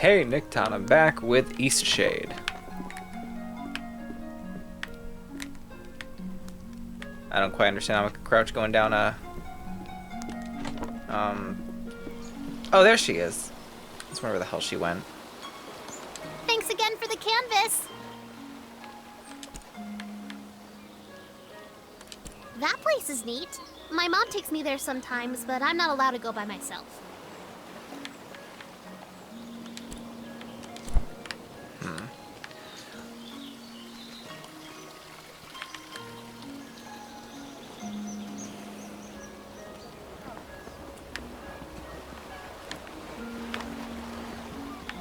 Hey, Niktana, I'm back with Eastshade. I don't quite understand how I could crouch going down a... Oh, there she is. I just wonder where the hell she went. Thanks again for the canvas. That place is neat. My mom takes me there sometimes, but I'm not allowed to go by myself.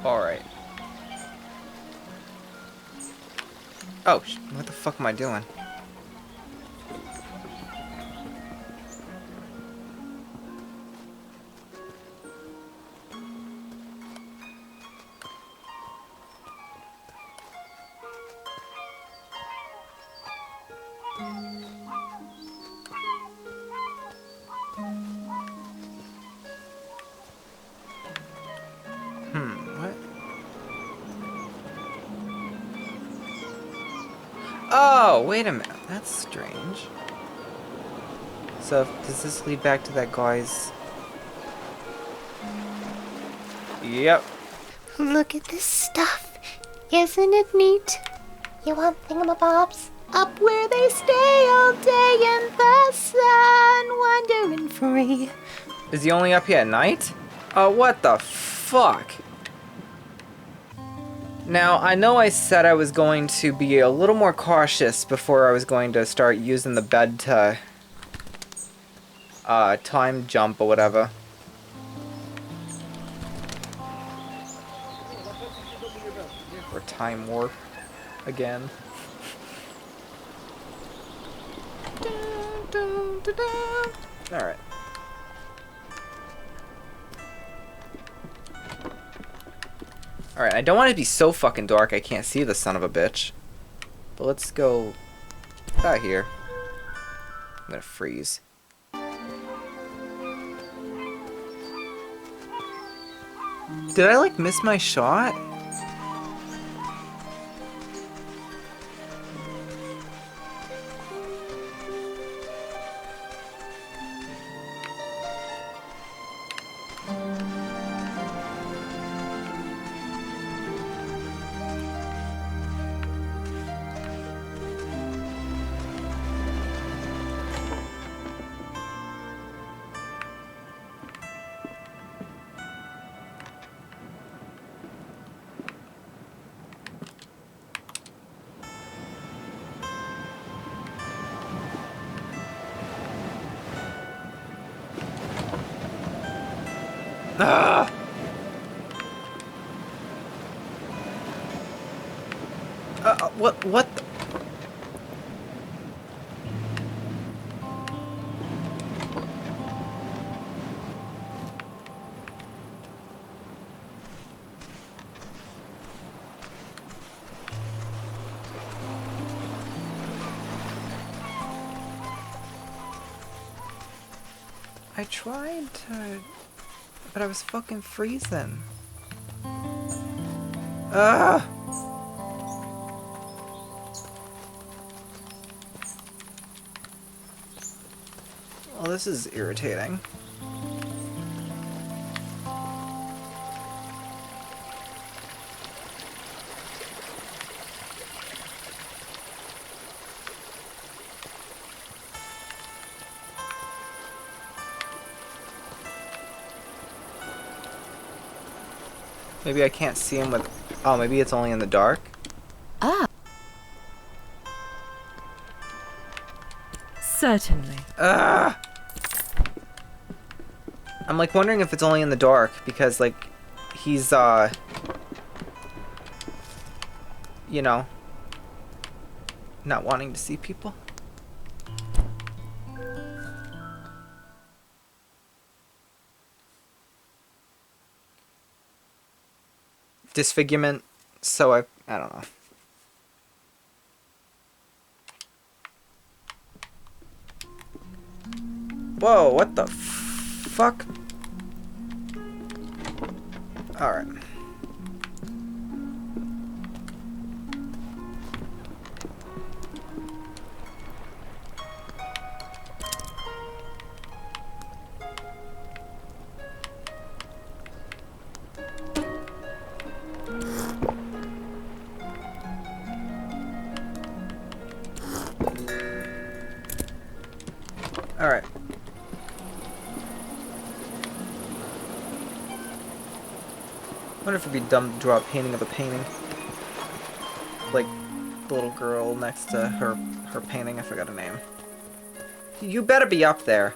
Alright. Oh, what the fuck am I doing? What? Oh, wait a minute. That's strange. So, does this lead back to that guy's... Yep. Look at this stuff. Isn't it neat? You want thingamabobs? Up where they stay all day in the sun, wandering free. Is he only up here at night? Oh, what the fuck? Now, I know I said I was going to be a little more cautious before I was going to start using the bed to time jump or whatever. Or time warp again. Alright. Alright, I don't want it to be so fucking dark I can't see the son of a bitch. But let's go out here. I'm gonna freeze. Did I, like, miss my shot? Ah! What the? I tried to... But I was fucking freezing. Ah! Well, this is irritating. Maybe I can't see him with... Oh, maybe it's only in the dark? Ah. Certainly. Ah! I'm like wondering if it's only in the dark because like he's you know, not wanting to see people. Disfigurement, so I don't know. Whoa, what the fuck? Alright. wonder if it'd be dumb to draw a painting of a painting. Like the little girl next to her painting. I forgot her name. You better be up there.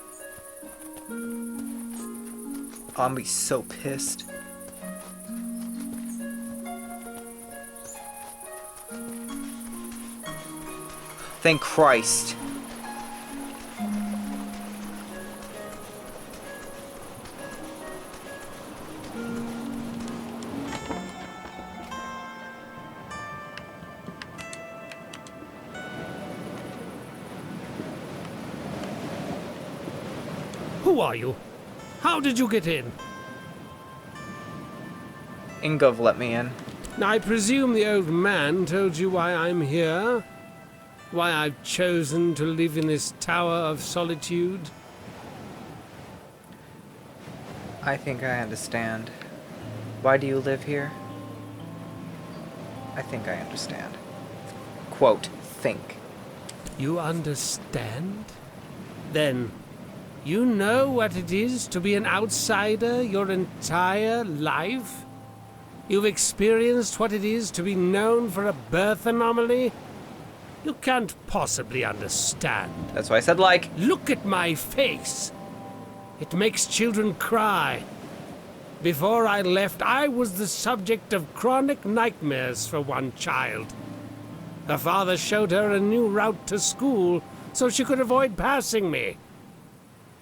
Oh, I'm gonna be so pissed. Thank Christ. Who are you? How did you get in? Ingov let me in. I presume the old man told you why I'm here? Why I've chosen to live in this tower of solitude? I think I understand. Why do you live here? I think I understand. Quote, think. You understand? Then, you know what it is to be an outsider your entire life? You've experienced what it is to be known for a birth anomaly? You can't possibly understand. That's why I said like. Look at my face. It makes children cry. Before I left, I was the subject of chronic nightmares for one child. Her father showed her a new route to school so she could avoid passing me.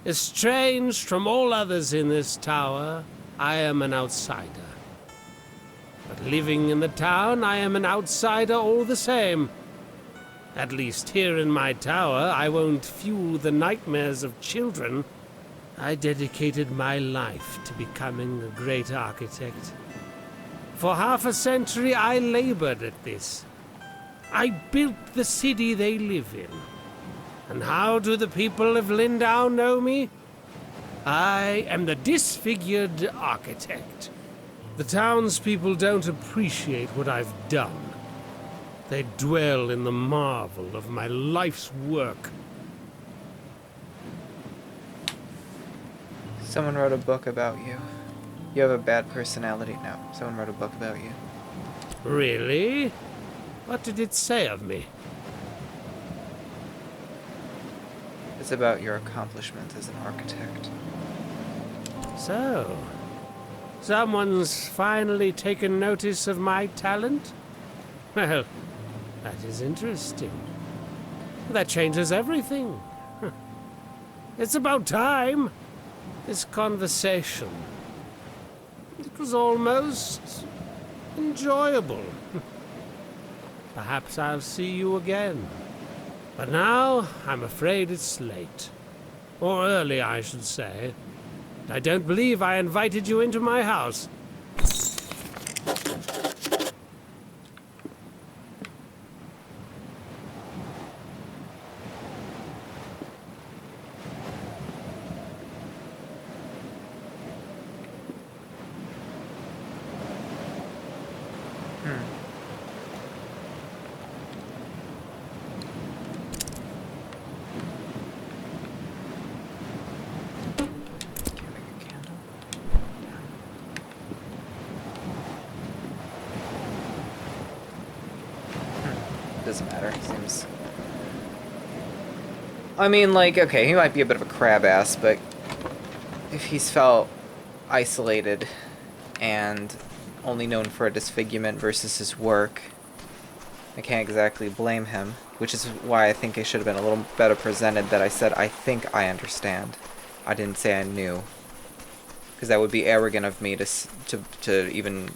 Estranged from all others in this tower, I am an outsider. But living in the town, I am an outsider all the same. At least here in my tower, I won't fuel the nightmares of children. I dedicated my life to becoming a great architect. For half a century, I labored at this. I built the city they live in. And how do the people of Lindau know me? I am the disfigured architect. The townspeople don't appreciate what I've done. They dwell in the marvel of my life's work. Someone wrote a book about you. You have a bad personality. No, someone wrote a book about you. Really? What did it say of me? It's about your accomplishment as an architect. So, someone's finally taken notice of my talent? Well, that is interesting. That changes everything. It's about time. This conversation. It was almost enjoyable. Perhaps I'll see you again. But now, I'm afraid it's late. Or early, I should say. I don't believe I invited you into my house. Doesn't matter, seems... I mean, like, okay, he might be a bit of a crab ass, but if he's felt isolated and only known for a disfigurement versus his work, I can't exactly blame him, which is why I think it should have been a little better presented that I said, I think I understand. I didn't say I knew. Because that would be arrogant of me to even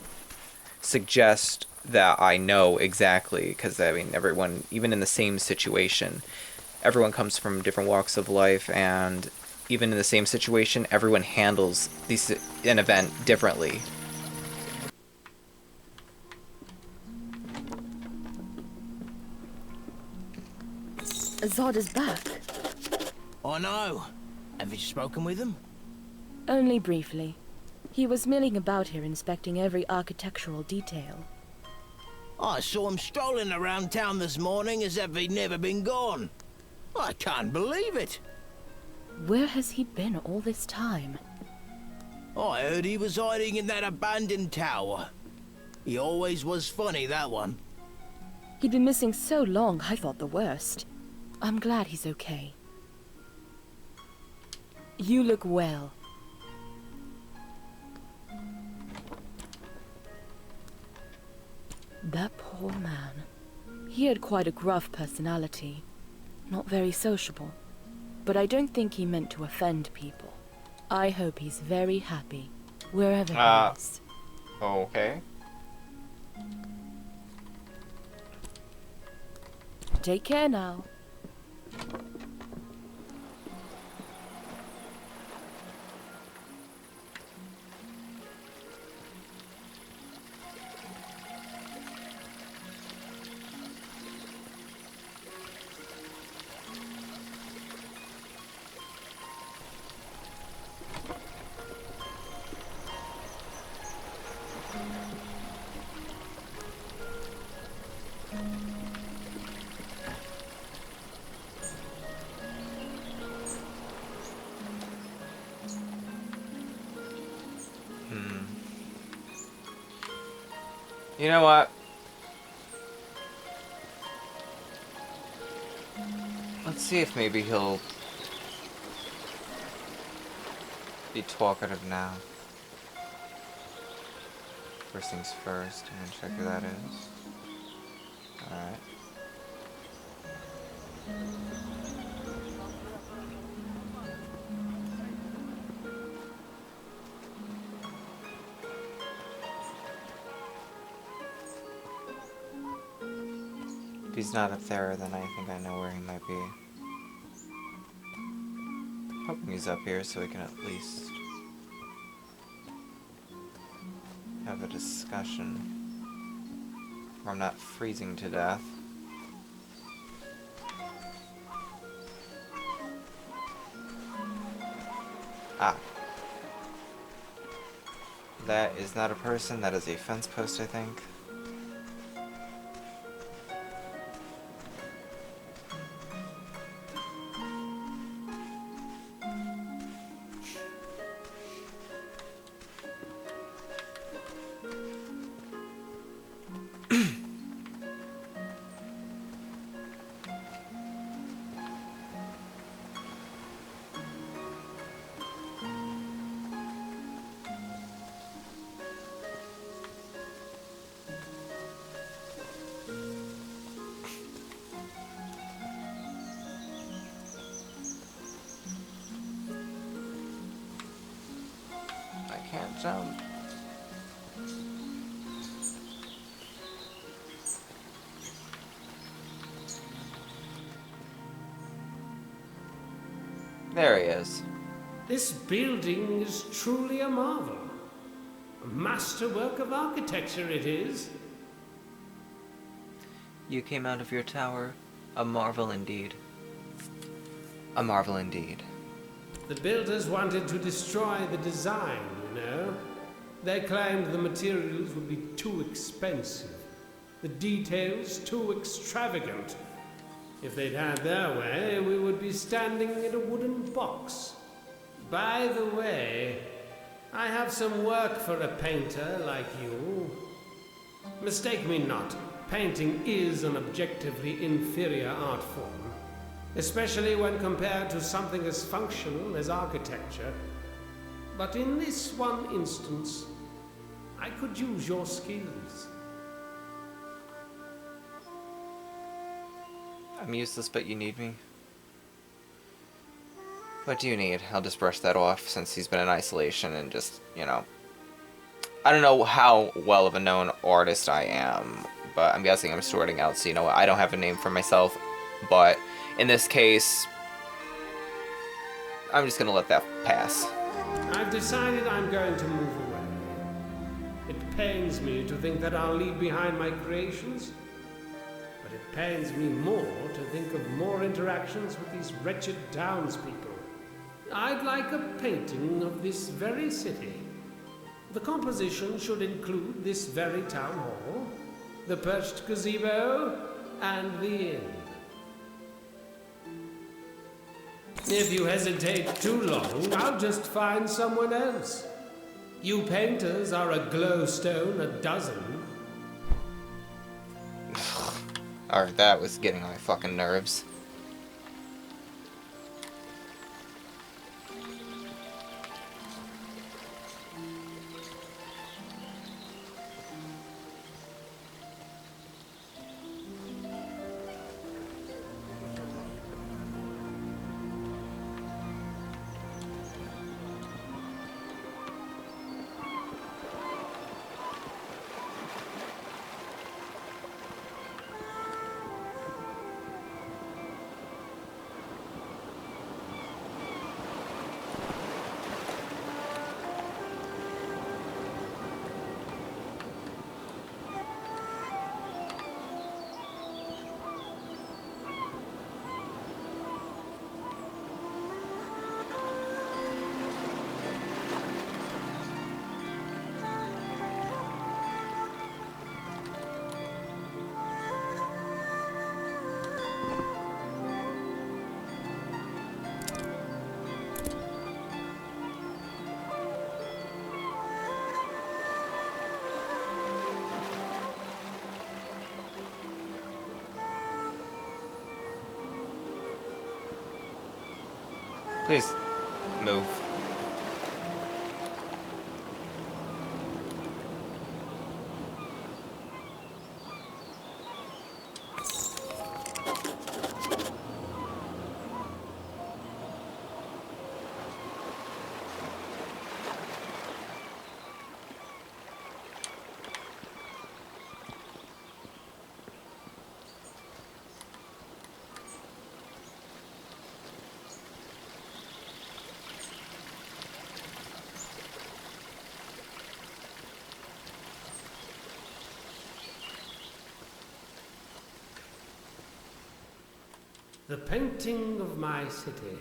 suggest that I know exactly, because I mean everyone, even in the same situation, everyone comes from different walks of life, and even in the same situation, everyone handles an event differently. Zod is back. I know. Have you spoken with him? Only briefly. He was milling about here inspecting every architectural detail. I saw him strolling around town this morning as if he'd never been gone. I can't believe it. Where has he been all this time? I heard he was hiding in that abandoned tower. He always was funny, that one. He'd been missing so long, I thought the worst. I'm glad he's okay. You look well. That poor man. He had quite a gruff personality. Not very sociable. But I don't think he meant to offend people. I hope he's very happy, wherever he is. Okay. Take care now. You know what? Let's see if maybe he'll be talkative now. First things first, I'm gonna check who that is. Alright. If he's not up there, then I think I know where he might be. Hoping he's up here so we can at least have a discussion where I'm not freezing to death. Ah. That is not a person, that is a fence post, I think. Can't jump. There he is. This building is truly a marvel. A masterwork of architecture it is. You came out of your tower, a marvel indeed. A marvel indeed. The builders wanted to destroy the design, you know. They claimed the materials would be too expensive, the details too extravagant. If they'd had their way, we would be standing in a wooden box. By the way, I have some work for a painter like you. Mistake me not, painting is an objectively inferior art form, especially when compared to something as functional as architecture. But in this one instance, I could use your skills. I'm useless, but you need me. What do you need? I'll just brush that off since he's been in isolation and just, you know. I don't know how well of a known artist I am, but I'm guessing I'm sorting out, so you know what, I don't have a name for myself, but in this case, I'm just gonna let that pass. I've decided I'm going to move away. It pains me to think that I'll leave behind my creations, but it pains me more to think of more interactions with these wretched townspeople. I'd like a painting of this very city. The composition should include this very town hall, the perched gazebo, and the inn. If you hesitate too long, I'll just find someone else. You painters are a glowstone a dozen. Alright, that was getting on my fucking nerves. Please, move. The painting of my city.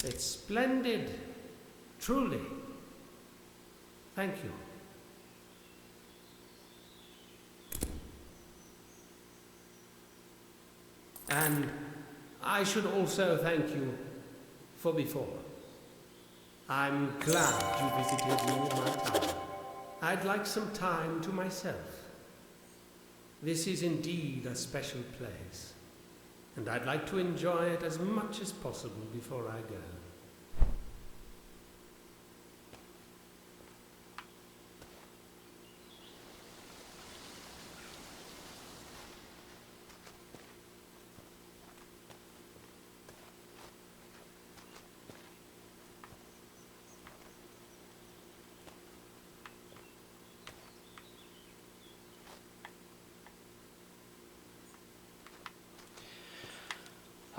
It's splendid, truly. Thank you. And I should also thank you for before. I'm glad you visited me in my tower. I'd like some time to myself. This is indeed a special place, and I'd like to enjoy it as much as possible before I go.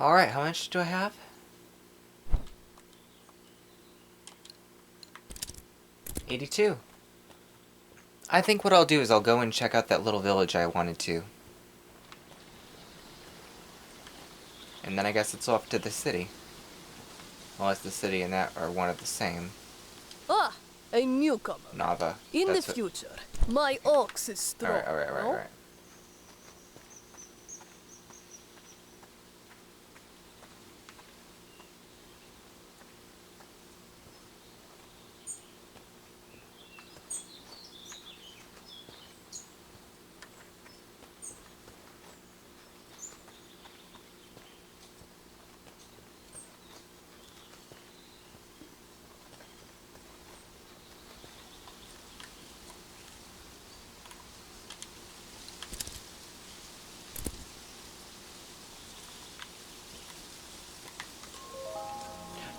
Alright, how much do I have? 82. I think what I'll do is I'll go and check out that little village I wanted to. And then I guess it's off to the city. Unless the city and that are one of the same. Ah, a newcomer. Nava. In the That's what- future, my ox is strong. Alright. no?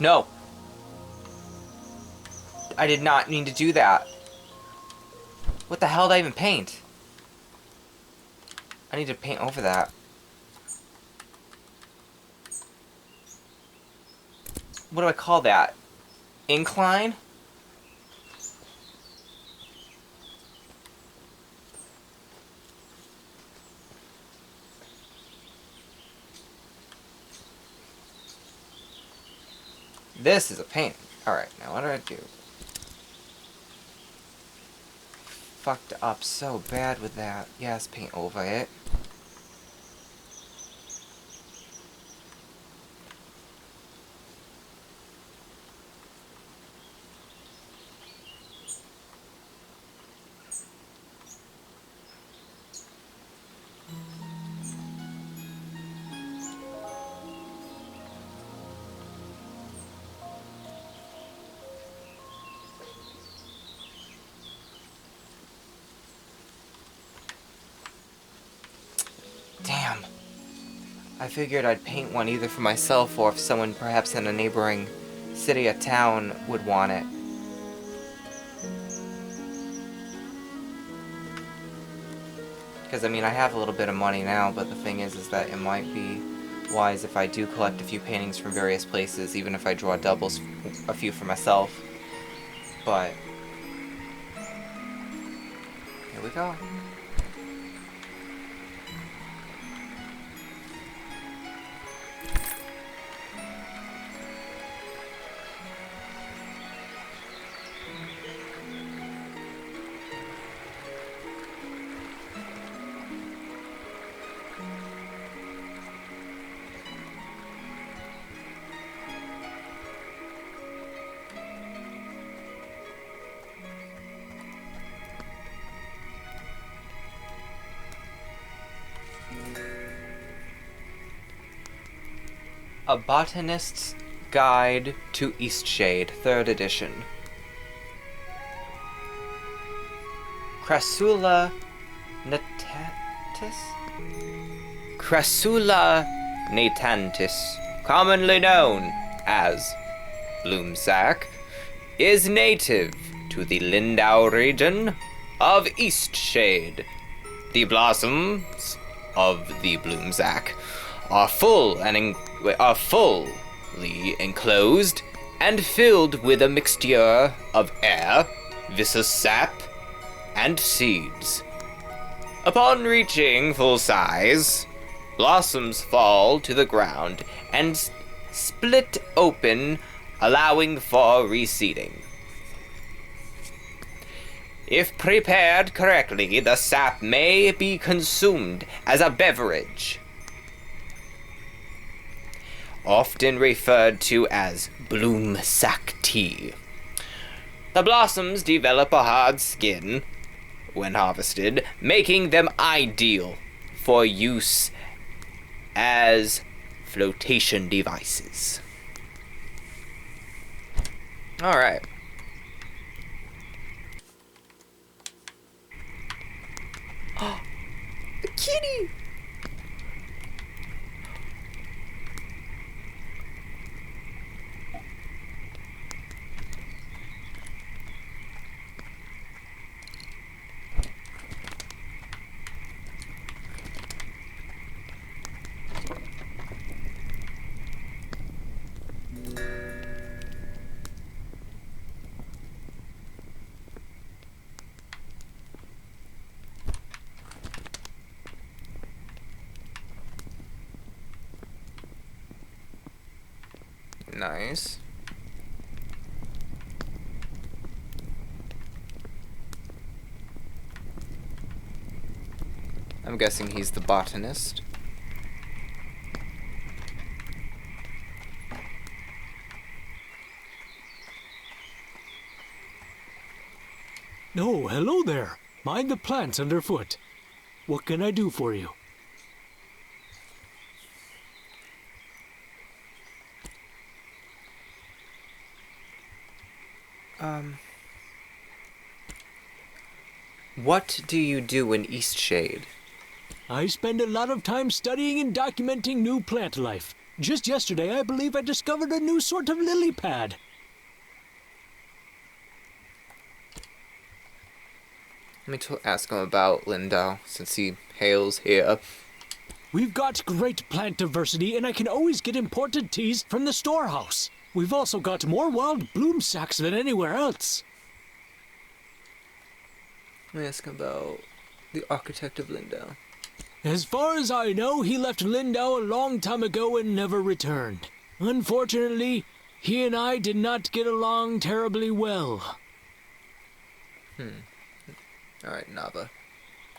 No! I did not mean to do that. What the hell did I even paint? I need to paint over that. What do I call that? Incline? This is a paint. Alright, now what do I do? Fucked up so bad with that. Yes, paint over it. I figured I'd paint one either for myself or if someone perhaps in a neighboring city or town would want it. Because, I mean, I have a little bit of money now, but the thing is that it might be wise if I do collect a few paintings from various places, even if I draw doubles, a few for myself. But here we go. A Botanist's Guide to Eastshade, 3rd edition. Crassula natantis? Crassula natantis, commonly known as bloomsack, is native to the Lindau region of Eastshade. The blossoms of the bloomsack are fully enclosed and filled with a mixture of air, viscous sap, and seeds. Upon reaching full size, blossoms fall to the ground and split open, allowing for reseeding. If prepared correctly, the sap may be consumed as a beverage, often referred to as bloomsack tea. The blossoms develop a hard skin when harvested, making them ideal for use as flotation devices. Alright. Oh, the kitty! Nice. I'm guessing he's the botanist. No, hello there. Mind the plants underfoot. What can I do for you? What do you do in Eastshade? I spend a lot of time studying and documenting new plant life. Just yesterday, I believe I discovered a new sort of lily pad. Let me ask him about Lindau, since he hails here. We've got great plant diversity, and I can always get imported teas from the storehouse. We've also got more wild bloom sacks than anywhere else. Let me ask him about the architect of Lindau. As far as I know, he left Lindau a long time ago and never returned. Unfortunately, he and I did not get along terribly well. Alright, Nava.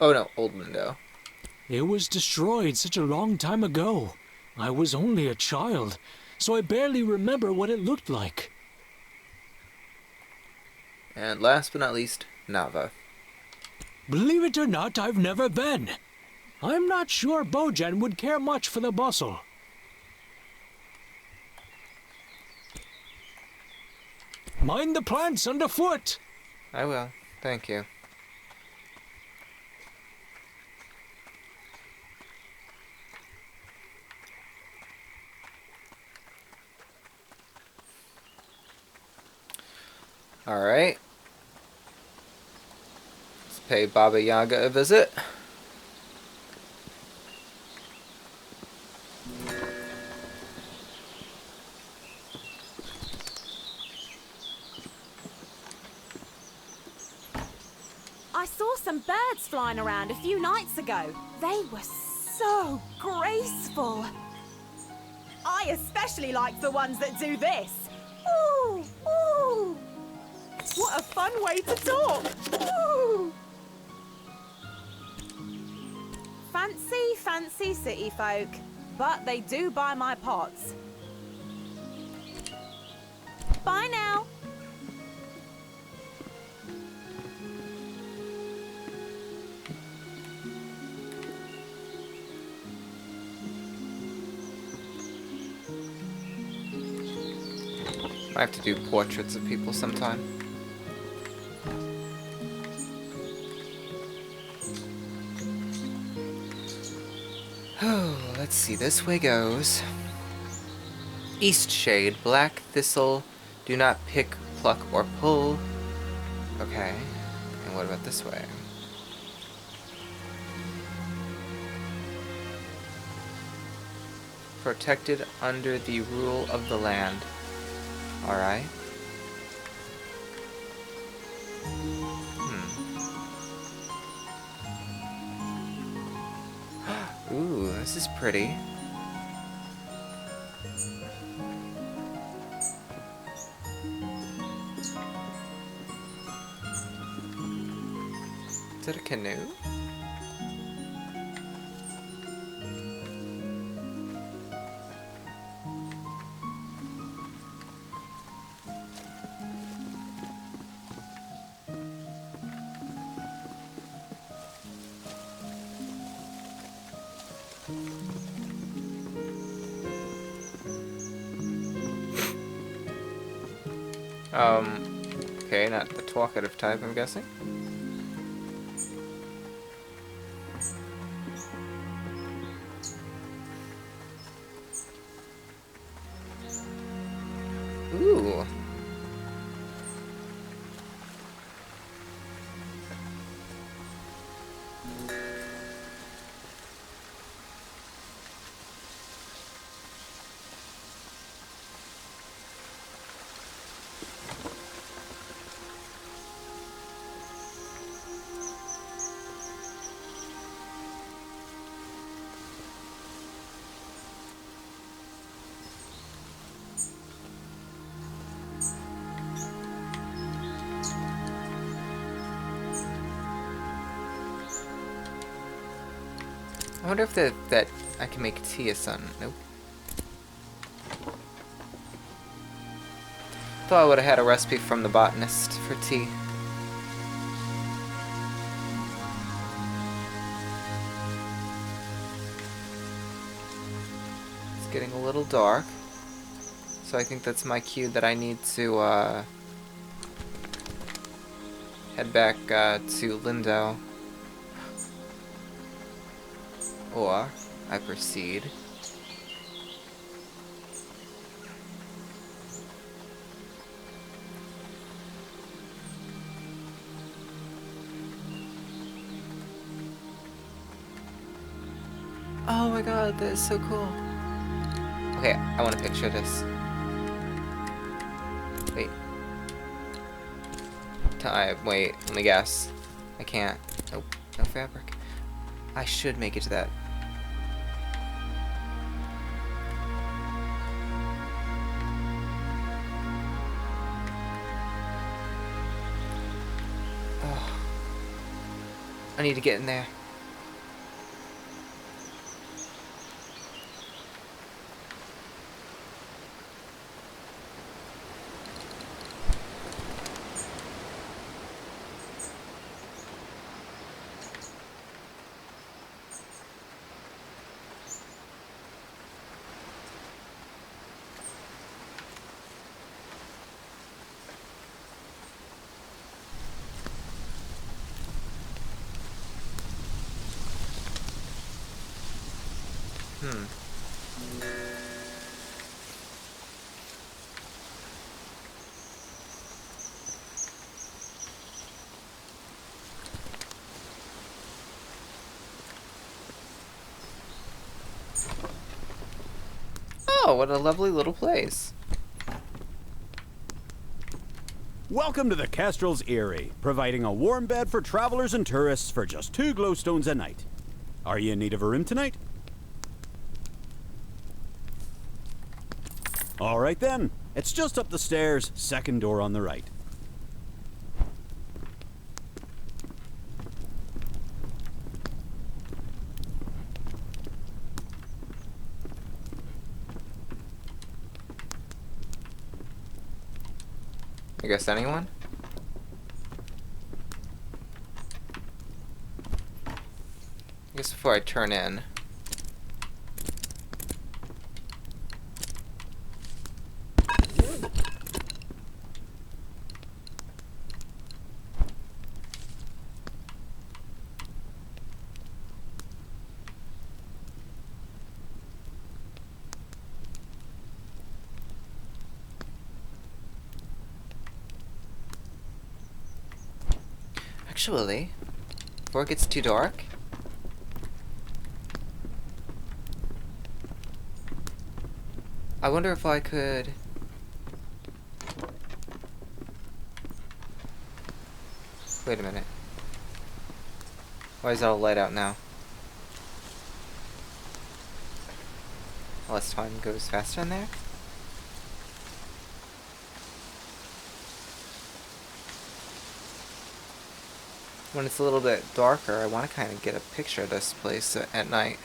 Oh no, Old Lindau. It was destroyed such a long time ago. I was only a child, so I barely remember what it looked like. And last but not least, Nava. Believe it or not, I've never been. I'm not sure Bojan would care much for the bustle. Mind the plants underfoot. I will. Thank you. Alright. Let's pay Baba Yaga a visit. I saw some birds flying around a few nights ago. They were so graceful. I especially like the ones that do this. Ooh, ooh. What a fun way to talk. Ooh. Fancy, fancy city folk, but they do buy my pots. Bye now. I have to do portraits of people sometime. Oh, let's see. This way goes. Eastshade, black thistle. Do not pick, pluck, or pull. Okay. And what about this way? Protected under the rule of the land. Alright. Ooh, this is pretty. Is it a canoe? Okay, not the talkative type, I'm guessing. Ooh. I wonder if that I can make tea a sun. Nope. Thought I would have had a recipe from the botanist for tea. It's getting a little dark, so I think that's my cue that I need to head back to Lindo. Or I proceed. Oh my god, that is so cool. Okay, I want to picture this. Wait. Wait, let me guess. I can't. Nope, no fabric. I should make it to that. Oh. I need to get in there. Oh, what a lovely little place. Welcome to the Kestrel's Eyrie, providing a warm bed for travelers and tourists for just 2 glowstones a night. Are you in need of a room tonight? All right then. It's just up the stairs, second door on the right. I guess anyone? I guess before I turn in. Actually, before it gets too dark, I wonder if I could... Wait a minute. Why is it all light out now? Unless time goes faster in there? When it's a little bit darker, I want to kind of get a picture of this place at night.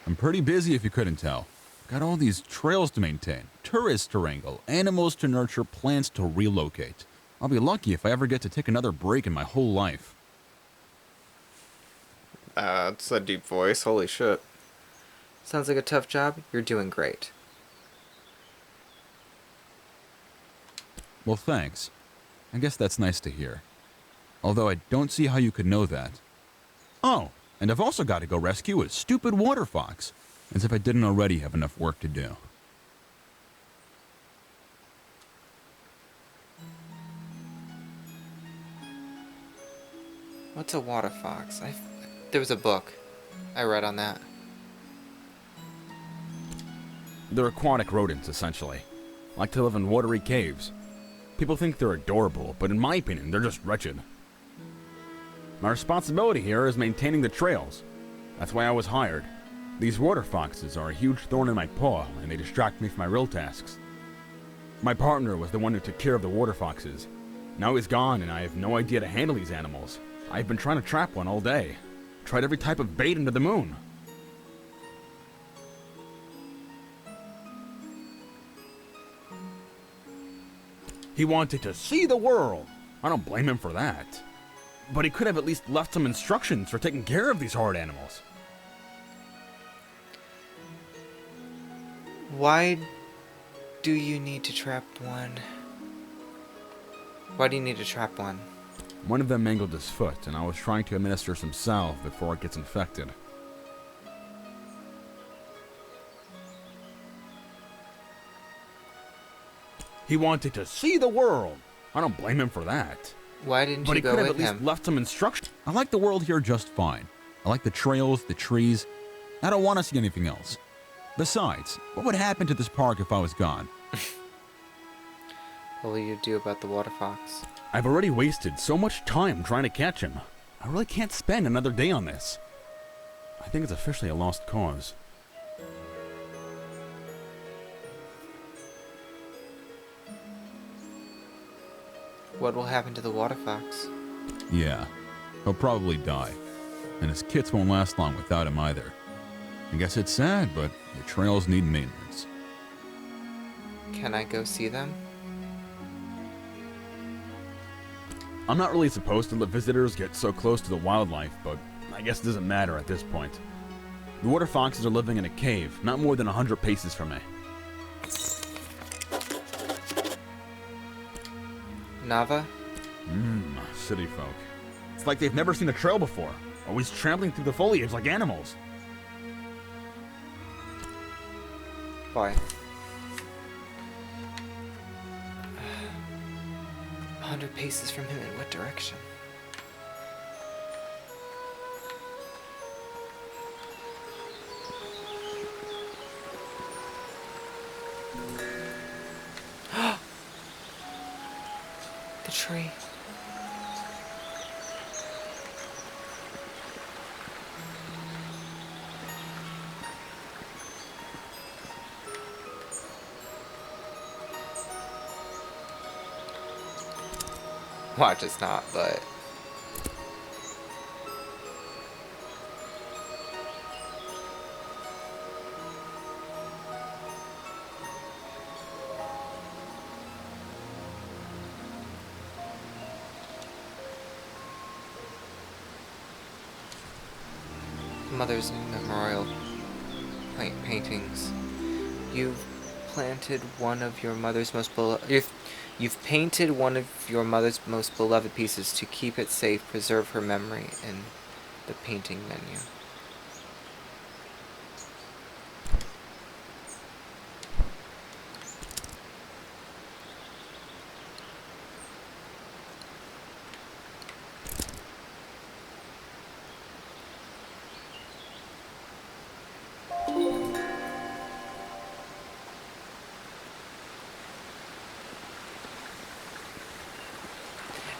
I'm pretty busy if you couldn't tell. Got all these trails to maintain, tourists to wrangle, animals to nurture, plants to relocate. I'll be lucky if I ever get to take another break in my whole life. That's a deep voice. Holy shit. Sounds like a tough job. You're doing great. Well, thanks. I guess that's nice to hear. Although I don't see how you could know that. Oh, and I've also got to go rescue a stupid water fox. As if I didn't already have enough work to do. What's a water fox? There was a book I read on that. They're aquatic rodents, essentially. Like to live in watery caves. People think they're adorable, but in my opinion, they're just wretched. My responsibility here is maintaining the trails. That's why I was hired. These water foxes are a huge thorn in my paw, and they distract me from my real tasks. My partner was the one who took care of the water foxes. Now he's gone, and I have no idea to handle these animals. I've been trying to trap one all day. Tried every type of bait under the moon. He wanted to see the world. I don't blame him for that. But he could have at least left some instructions for taking care of these hard animals. Why do you need to trap one? Why do you need to trap one? One of them mangled his foot, and I was trying to administer some salve before it gets infected. He wanted to see the world. I don't blame him for that. Why didn't But you he go could have with at least him? left some instructions. I like the world here just fine. I like the trails, the trees. I don't want to see anything else. Besides, what would happen to this park if I was gone? What will you do about the water fox? I've already wasted so much time trying to catch him. I really can't spend another day on this. I think it's officially a lost cause. What will happen to the water fox? Yeah, he'll probably die. And his kits won't last long without him either. I guess it's sad, but the trails need maintenance. Can I go see them? I'm not really supposed to let visitors get so close to the wildlife, but I guess it doesn't matter at this point. The water foxes are living in a cave, not more than 100 paces from me. Nava? City folk. It's like they've never seen a trail before, always trampling through the foliage like animals. Why? 100 paces from him in what direction? The tree. Watch, it's not, but... Mother's memorial paintings. You've planted one of your mother's most beloved... You've painted one of your mother's most beloved pieces to keep it safe, preserve her memory in the painting menu.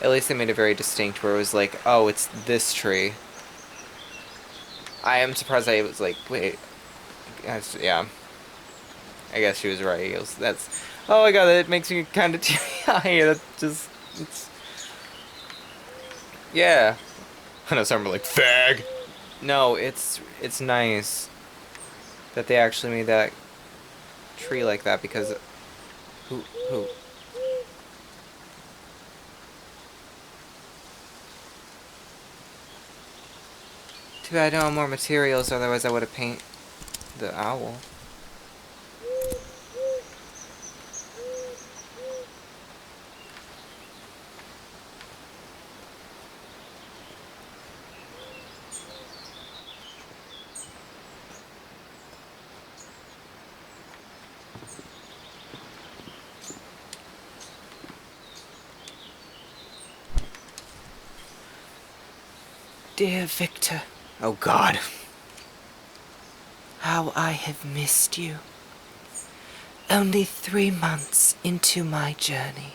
At least they made it very distinct where it was like, oh, it's this tree. I am surprised I was like, wait. Yeah. I guess she was right. That's... Oh my god, that makes me kind of teary-eyed. That just... It's... Yeah. I know some are like, fag! No, it's nice that they actually made that tree like that because... Who? Too bad I don't have more materials, otherwise I would have painted the owl. Dear Victor. Oh God. How I have missed you. Only 3 months into my journey,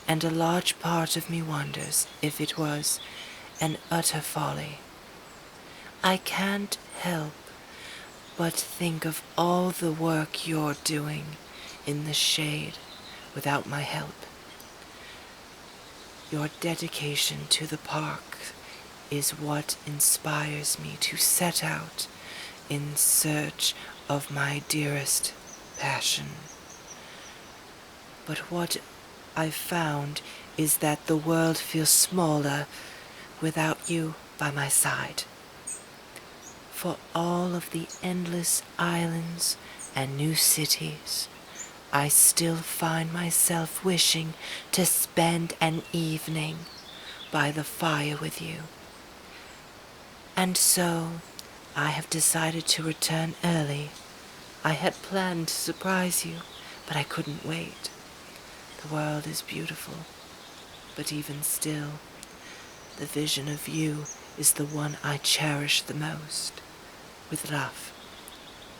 and a large part of me wonders if it was an utter folly. I can't help but think of all the work you're doing in the shade without my help. Your dedication to the park is what inspires me to set out in search of my dearest passion. But what I've found is that the world feels smaller without you by my side. For all of the endless islands and new cities, I still find myself wishing to spend an evening by the fire with you. And so, I have decided to return early. I had planned to surprise you, but I couldn't wait. The world is beautiful, but even still, the vision of you is the one I cherish the most. With love,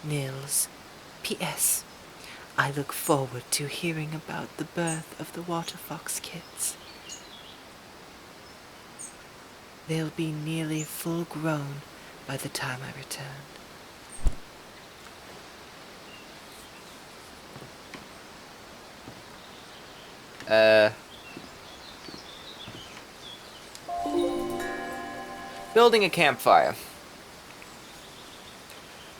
Nils. P.S. I look forward to hearing about the birth of the Water Fox kids. They'll be nearly full grown by the time I return. Building a campfire.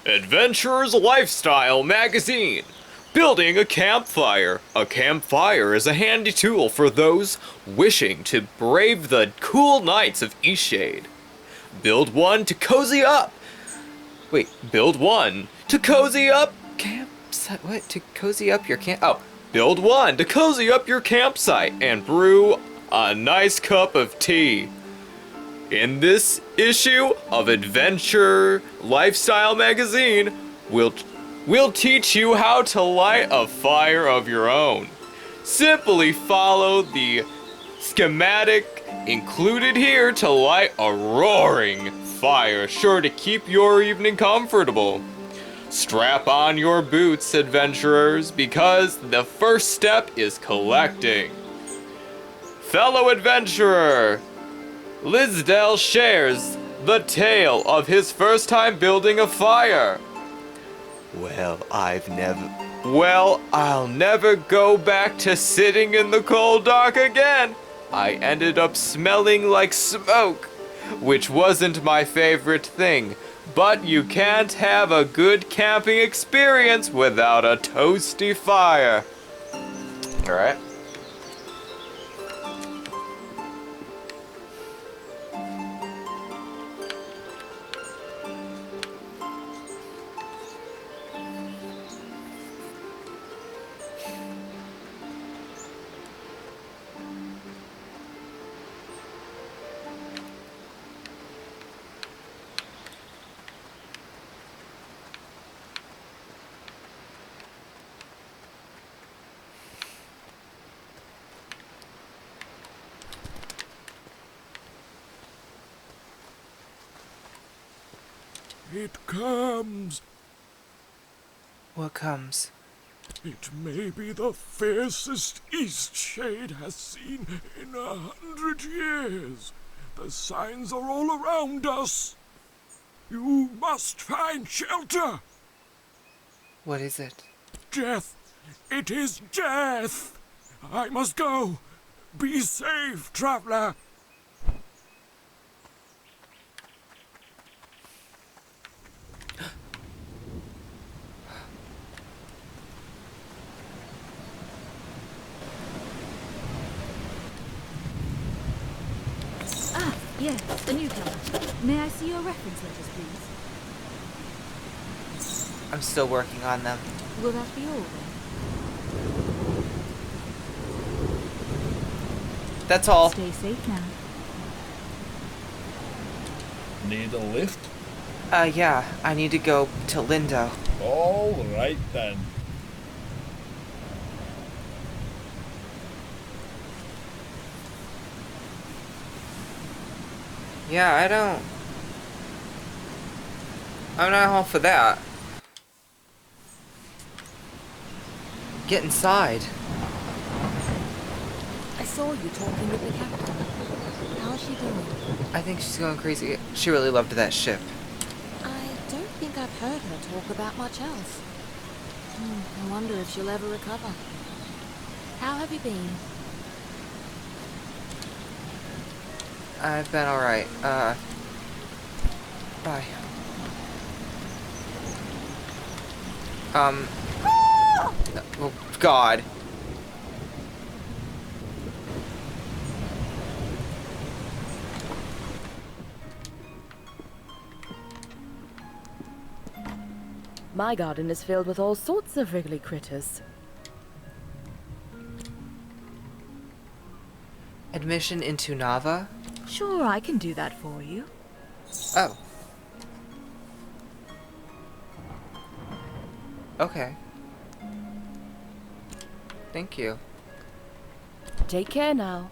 Adventurer's Lifestyle Magazine. Building a campfire. A campfire is a handy tool for those wishing to brave the cool nights of Eastshade. Build one to cozy up. Wait, build one to cozy up What? To cozy up your camp? Oh, build one to cozy up your campsite and brew a nice cup of tea. In this issue of Adventure Lifestyle magazine, we'll teach you how to light a fire of your own. Simply follow the schematic included here to light a roaring fire, sure to keep your evening comfortable. Strap on your boots, adventurers, because the first step is collecting. Fellow adventurer, Lisdell shares the tale of his first time building a fire. Well, I'll never go back to sitting in the cold dark again. I ended up smelling like smoke, which wasn't my favorite thing. But you can't have a good camping experience without a toasty fire. Alright. It comes. What comes? It may be the fiercest Eastshade has seen in 100 years. The signs are all around us. You must find shelter. What is it? Death. It is death. I must go. Be safe, traveler. Yes, the newcomer. May I see your reference letters, please? I'm still working on them. Will that be all, then? That's all. Stay safe now. Need a lift? Yeah, I need to go to Lindo. All right then. Yeah, I'm not all for that. Get inside. I saw you talking with the captain. How is she doing? I think she's going crazy. She really loved that ship. I don't think I've heard her talk about much else. I wonder if she'll ever recover. How have you been? I've been alright. Bye. Oh, God. My garden is filled with all sorts of wriggly critters. Admission into Nava? Sure, I can do that for you. Oh. Okay. Thank you. Take care now.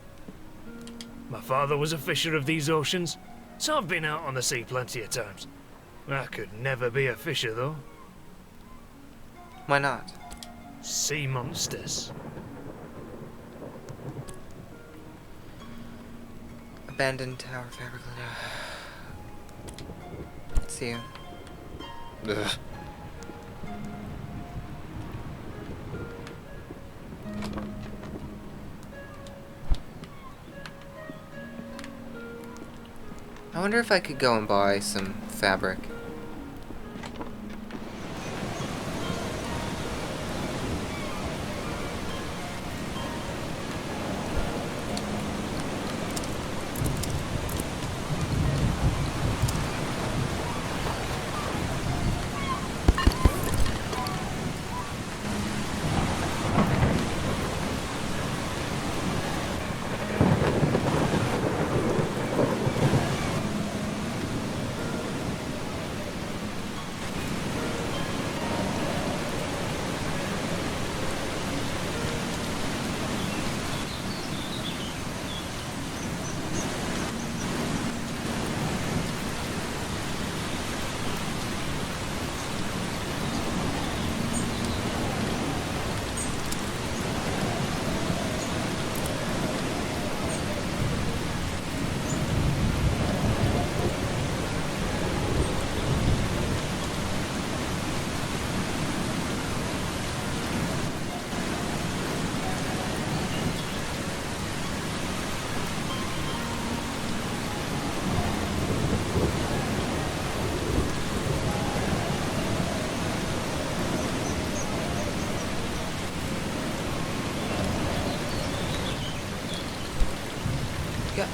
My father was a fisher of these oceans, so I've been out on the sea plenty of times. I could never be a fisher, though. Why not? Sea monsters. Abandoned tower fabric. See you. Ugh. I wonder if I could go and buy some fabric.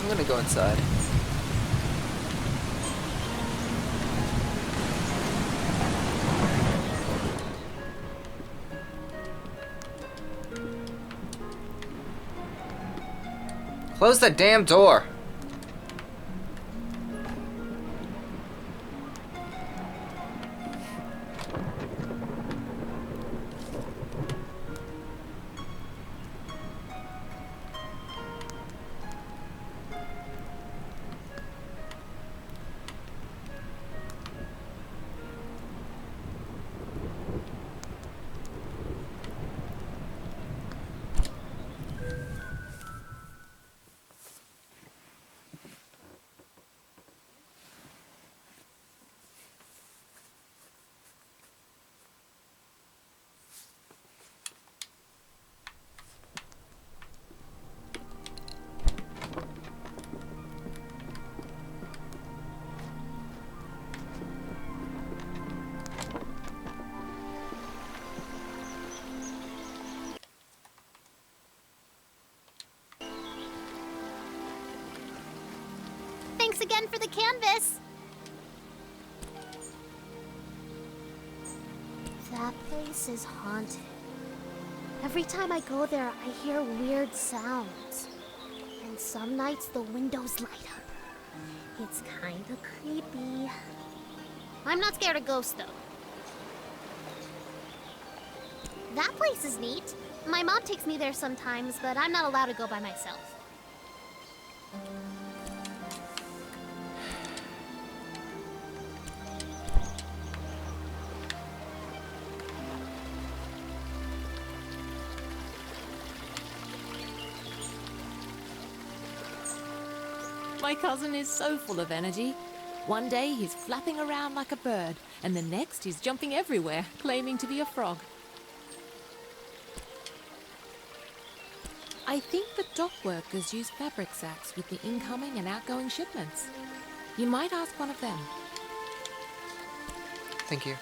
I'm gonna go inside. Close the damn door! Thanks again for the canvas. That place is haunted. Every time I go there, I hear weird sounds. And some nights the windows light up. It's kinda creepy. I'm not scared of ghosts, though. That place is neat. My mom takes me there sometimes, but I'm not allowed to go by myself. My cousin is so full of energy. One day he's flapping around like a bird, and the next he's jumping everywhere, claiming to be a frog. I think the dock workers use fabric sacks with the incoming and outgoing shipments. You might ask one of them. Thank you.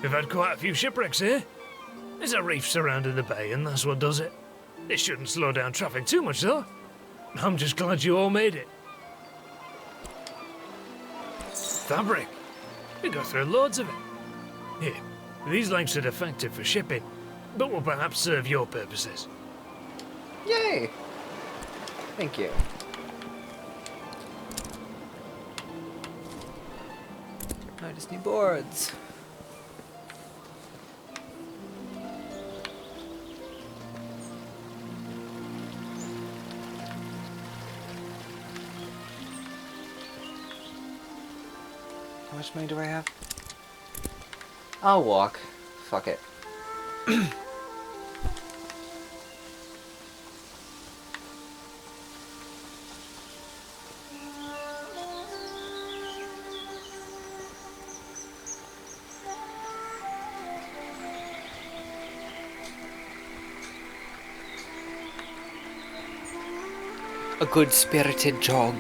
We've had quite a few shipwrecks here. There's a reef surrounding the bay, and that's what does it. It shouldn't slow down traffic too much, though. I'm just glad you all made it. Fabric. We go through loads of it. Here, these lengths are defective for shipping, but will perhaps serve your purposes. Yay! Thank you. I just need boards. How much money do I have? I'll walk. Fuck it. A good-spirited jog.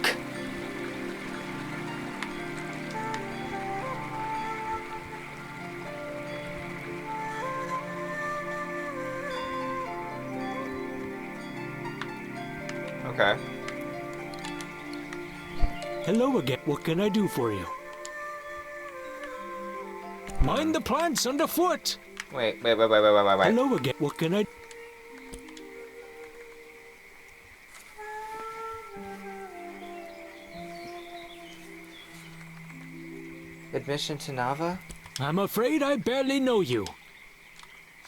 Okay. Hello again. What can I do for you? Mind the plants underfoot. Wait. Hello again. What can I... Admission to Nava? I'm afraid I barely know you.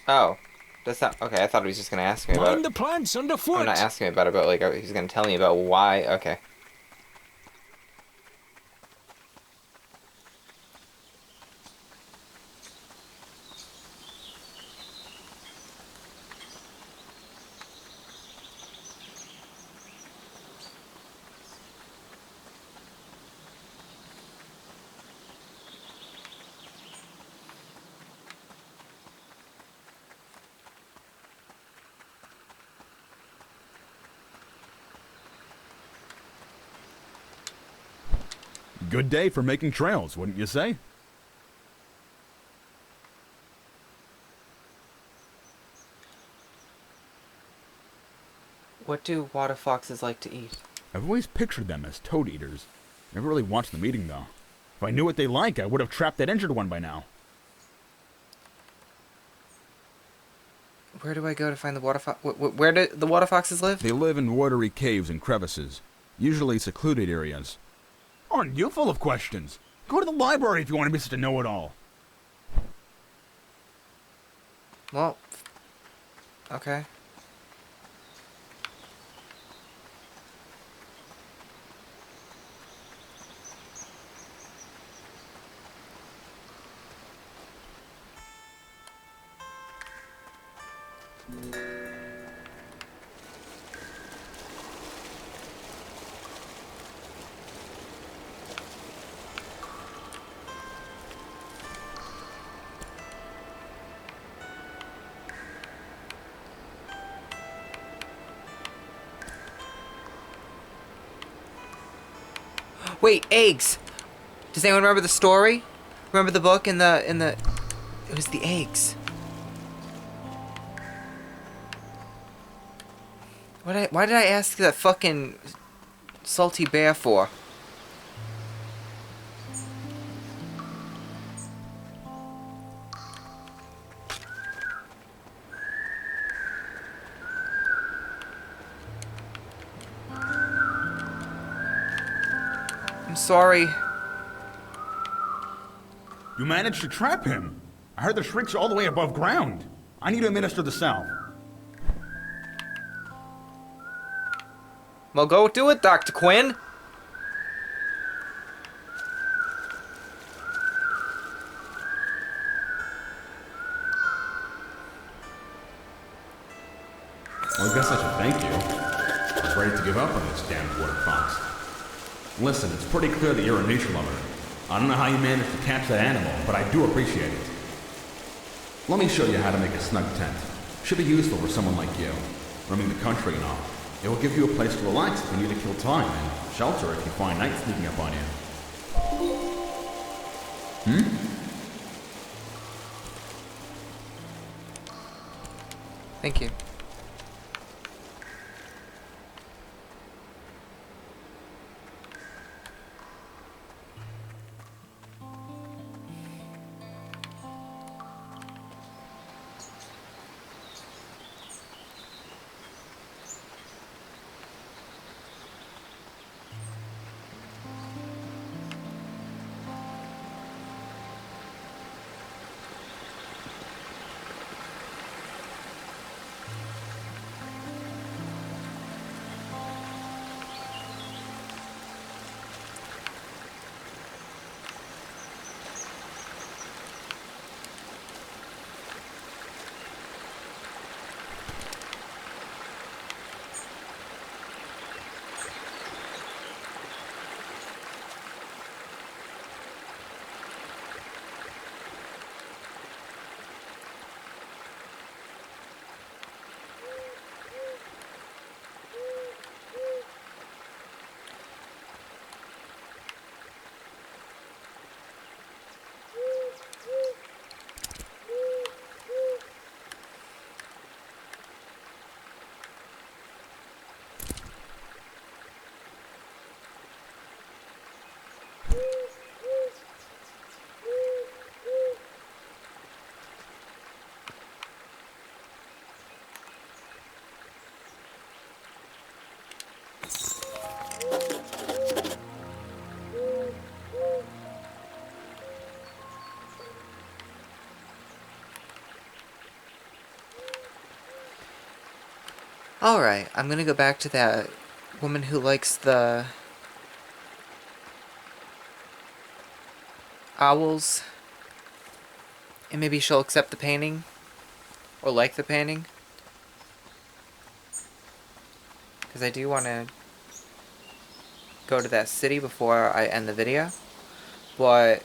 Oh. That's not... Okay, I thought he was just gonna ask me about Mind it. the plants underfoot. I'm not asking me about it, but like, he's gonna tell me about why... Okay. Good day for making trails, wouldn't you say? What do water foxes like to eat? I've always pictured them as toad eaters. Never really watched them eating, though. If I knew what they like, I would have trapped that injured one by now. Where do I go to find the water fox? Where do the water foxes live? They live in watery caves and crevices, usually secluded areas. Aren't you full of questions? Go to the library if you want to be such a know-it-all. Well, okay. Wait, eggs! Does anyone remember the story? Remember the book in the... It was the eggs. Why did I ask that fucking salty bear for? I'm sorry. You managed to trap him. I heard the shrieks all the way above ground. I need to administer the salve. Well, go do it, Dr. Quinn. Well, I guess I should thank you. I was ready to give up on this damned water fox. Listen, it's pretty clear that you're a nature lover. I don't know how you managed to catch that animal, but I do appreciate it. Let me show you how to make a snug tent. Should be useful for someone like you, roaming the country and all. It will give you a place to relax if you need to kill time, and shelter if you find night sneaking up on you. Thank you. Alright, I'm gonna go back to that woman who likes the owls. And maybe she'll accept the painting. Or like the painting. Because I do want to go to that city before I end the video. But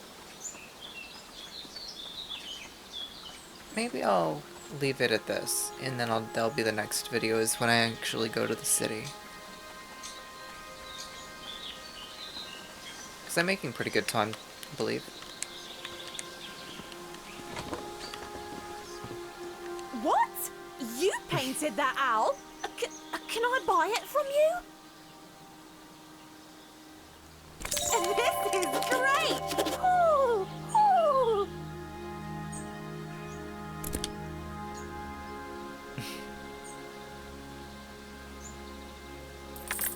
maybe I'll leave it at this, and then that'll be the next video is when I actually go to the city. Because I'm making pretty good time, I believe. What? You painted that owl? Can I buy it from you? This is great! Ooh, ooh.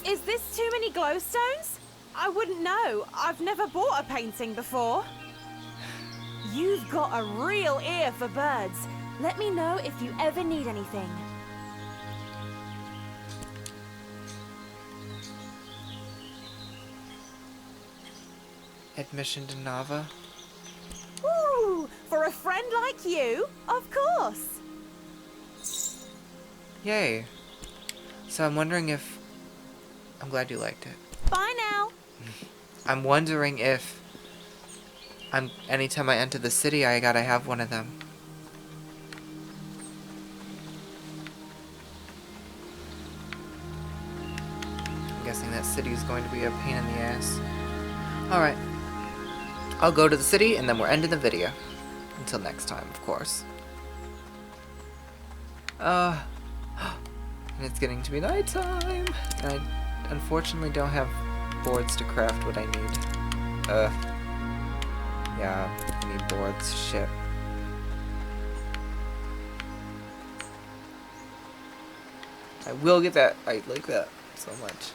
Is this too many glowstones? I wouldn't know. I've never bought a painting before. You've got a real ear for birds. Let me know if you ever need anything. Admission to Nava? Ooh, for a friend like you, of course. Yay. So I'm wondering if... I'm glad you liked it. Bye now. I'm wondering if... anytime I enter the city, I gotta have one of them. I'm guessing that city is going to be a pain in the ass. Alright. I'll go to the city, and then we're ending the video. Until next time, of course. And it's getting to be nighttime. And I unfortunately don't have boards to craft what I need. Yeah, I need boards. Shit. I will get that. I like that so much.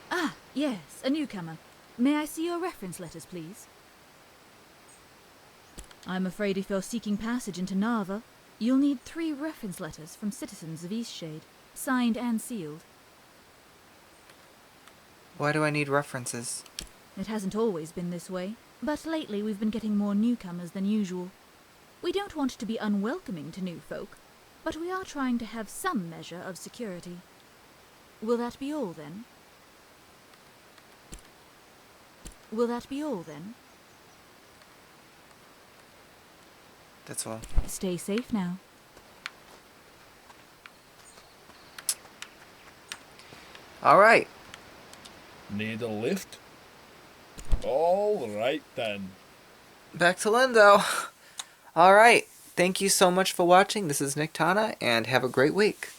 Ah, yes, a newcomer. May I see your reference letters, please? I'm afraid if you're seeking passage into Nava, you'll need 3 reference letters from citizens of Eastshade, signed and sealed. Why do I need references? It hasn't always been this way, but lately we've been getting more newcomers than usual. We don't want to be unwelcoming to new folk, but we are trying to have some measure of security. Will that be all, then? Will that be all, then? That's all. Stay safe now. Alright. Need a lift? All right then. Back to Lindo. Alright. Thank you so much for watching. This is Niktana, and have a great week.